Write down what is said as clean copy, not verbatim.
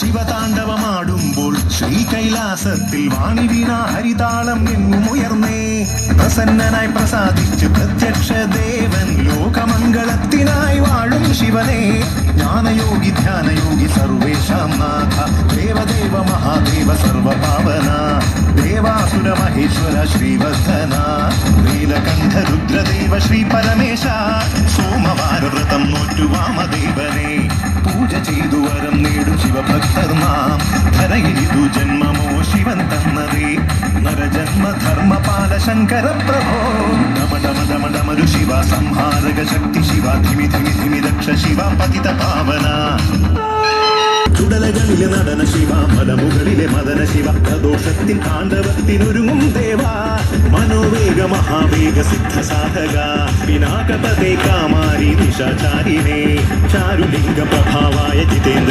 ശിവതാണ്ഡവമാടുമ്പോൾ ശ്രീകൈലാസത്തിൽ വാണി വീണ ഹരിതാളം എങ്ങുമുയർന്നേ. പ്രസന്നനായി പ്രസാദിച്ച് പ്രത്യക്ഷ ദേവൻ ലോകമംഗളത്തിനായി വാഴും ശിവനെ. ജ്ഞാനയോഗി ധ്യാനയോഗി സർവേഷാം നാഥ ദേവദേവ മഹാദേവ സർവപാവന ദേവാസുര മഹേശ്വര ശ്രീവർദ്ധന നീലകണ്ഠ രുദ്രദേവ ശ്രീ പരമേശ സോമവാര വ്രതം നോറ്റു വാമദേവനെ പൂജ ചെയ്തു വരം നേടും ശിവഭക്തർ നാം. ധരയിലിതു ജന്മമോ ശിവൻ തന്നതേ നരജന്മ ധർമ്മപാല ശങ്കര പ്രഭോ. ഡമ ഡമ ഡമ ഡമരു ശിവ സംഹാരക ശക്തി ശിവ ധിമി ധിമി ധിമി ദക്ഷ ശിവ പതിത പാവന. ചുടലകളിലെ നടന ശിവ മലമുകളിലെ മദന ശിവ പ്രദോഷത്തിൽ താണ്ഡവത്തിനൊരുങ്ങും ദേവ. മനോവേഗ മഹാവേഗ സിദ്ധ സാധക പിനാകപതേ കാമാരി നിശാചാരിണേ ചാരുലിംഗ പ്രഭാവായ ജിതേന്ദ്ര